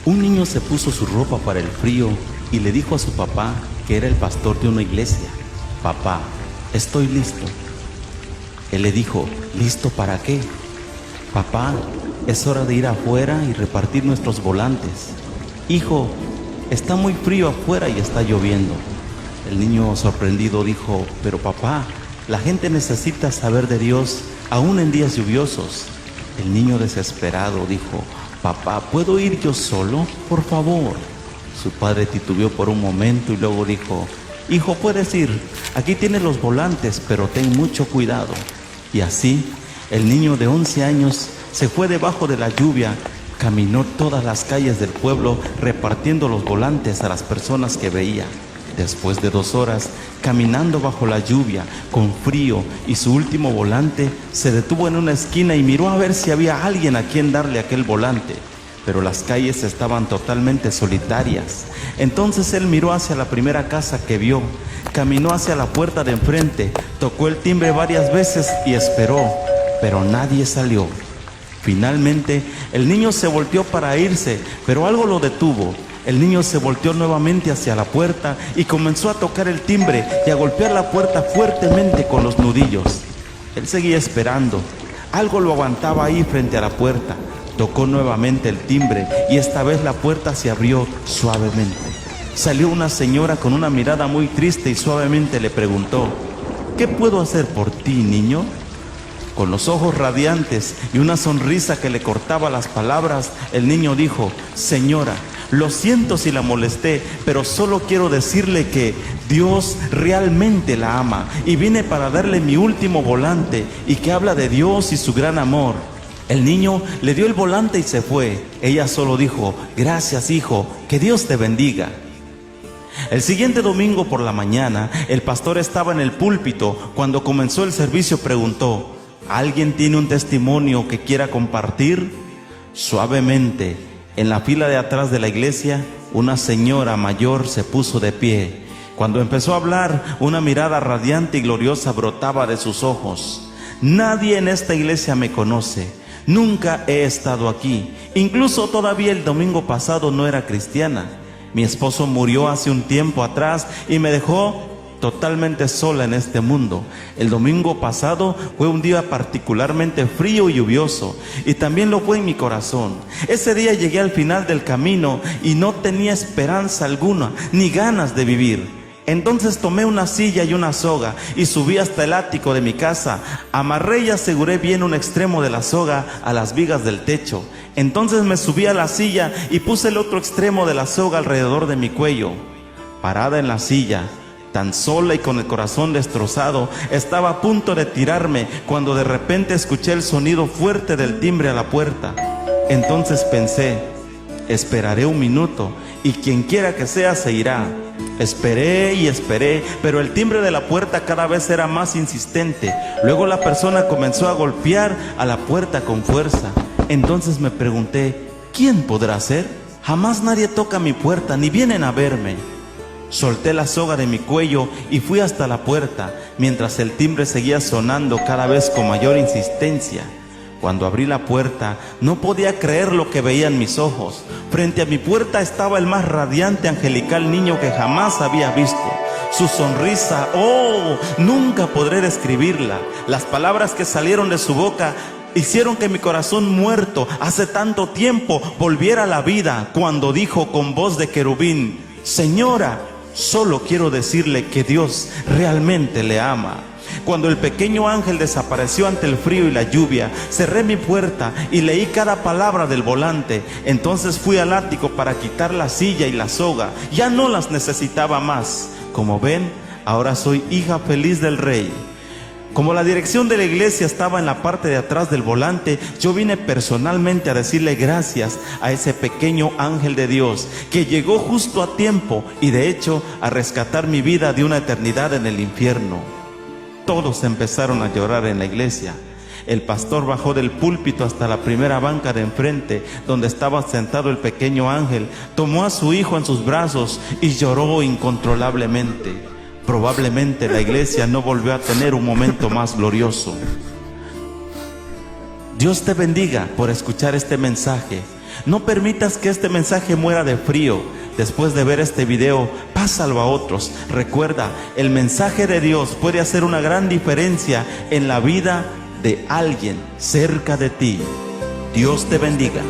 Un niño se puso su ropa para el frío y le dijo a su papá, que era el pastor de una iglesia: papá, estoy listo. Él le dijo: ¿listo para qué? Papá, es hora de ir afuera y repartir nuestros volantes. Hijo, está muy frío afuera y está lloviendo. El niño sorprendido dijo: pero papá, la gente necesita saber de Dios aún en días lluviosos. El niño desesperado dijo: papá, ¿puedo ir yo solo? Por favor. Su padre titubeó por un momento y luego dijo: hijo, puedes ir, aquí tienes los volantes, pero ten mucho cuidado. Y así, el niño de 11 años se fue debajo de la lluvia, caminó todas las calles del pueblo repartiendo los volantes a las personas que veía. Después de 2 horas, caminando bajo la lluvia, con frío y su último volante, se detuvo en una esquina y miró a ver si había alguien a quien darle aquel volante. Pero las calles estaban totalmente solitarias. Entonces él miró hacia la primera casa que vio, caminó hacia la puerta de enfrente, tocó el timbre varias veces y esperó, pero nadie salió. Finalmente, el niño se volteó para irse, pero algo lo detuvo. El niño se volteó nuevamente hacia la puerta y comenzó a tocar el timbre y a golpear la puerta fuertemente con los nudillos. Él seguía esperando. Algo lo aguantaba ahí frente a la puerta. Tocó nuevamente el timbre y esta vez la puerta se abrió suavemente. Salió una señora con una mirada muy triste y suavemente le preguntó: ¿qué puedo hacer por ti, niño? Con los ojos radiantes y una sonrisa que le cortaba las palabras, el niño dijo: señora, lo siento si la molesté, pero solo quiero decirle que Dios realmente la ama y vine para darle mi último volante y que habla de Dios y su gran amor. El niño le dio el volante y se fue. Ella solo dijo: gracias, hijo, que Dios te bendiga. El siguiente domingo por la mañana, el pastor estaba en el púlpito. Cuando comenzó el servicio preguntó: ¿alguien tiene un testimonio que quiera compartir? Suavemente, en la fila de atrás de la iglesia, una señora mayor se puso de pie. Cuando empezó a hablar, una mirada radiante y gloriosa brotaba de sus ojos. Nadie en esta iglesia me conoce. Nunca he estado aquí. Incluso todavía el domingo pasado no era cristiana. Mi esposo murió hace un tiempo atrás y me dejó totalmente sola en este mundo. El domingo pasado fue un día particularmente frío y lluvioso, y también lo fue en mi corazón. Ese día llegué al final del camino y no tenía esperanza alguna, ni ganas de vivir. Entonces tomé una silla y una soga y subí hasta el ático de mi casa. Amarré y aseguré bien un extremo de la soga a las vigas del techo. Entonces me subí a la silla y puse el otro extremo de la soga alrededor de mi cuello. Parada en la silla, tan sola y con el corazón destrozado, estaba a punto de tirarme cuando de repente escuché el sonido fuerte del timbre a la puerta. Entonces pensé: esperaré un minuto y quien quiera que sea se irá. Esperé y esperé, pero el timbre de la puerta cada vez era más insistente. Luego la persona comenzó a golpear a la puerta con fuerza. Entonces me pregunté: ¿quién podrá ser? Jamás nadie toca mi puerta ni vienen a verme. Solté la soga de mi cuello y fui hasta la puerta, mientras el timbre seguía sonando cada vez con mayor insistencia. Cuando abrí la puerta, no podía creer lo que veía en mis ojos. Frente a mi puerta estaba el más radiante, angelical niño que jamás había visto. Su sonrisa, ¡oh!, nunca podré describirla. Las palabras que salieron de su boca hicieron que mi corazón muerto hace tanto tiempo volviera a la vida, cuando dijo con voz de querubín: señora, solo quiero decirle que Dios realmente le ama. Cuando el pequeño ángel desapareció ante el frío y la lluvia, cerré mi puerta y leí cada palabra del volante. Entonces fui al ático para quitar la silla y la soga. Ya no las necesitaba más. Como ven, ahora soy hija feliz del Rey. Como la dirección de la iglesia estaba en la parte de atrás del volante, yo vine personalmente a decirle gracias a ese pequeño ángel de Dios que llegó justo a tiempo y de hecho a rescatar mi vida de una eternidad en el infierno. Todos empezaron a llorar en la iglesia. El pastor bajó del púlpito hasta la primera banca de enfrente, donde estaba sentado el pequeño ángel, tomó a su hijo en sus brazos y lloró incontrolablemente. Probablemente la iglesia no volvió a tener un momento más glorioso. Dios te bendiga por escuchar este mensaje. No permitas que este mensaje muera de frío. Después de ver este video, pásalo a otros. Recuerda, el mensaje de Dios puede hacer una gran diferencia en la vida de alguien cerca de ti. Dios te bendiga.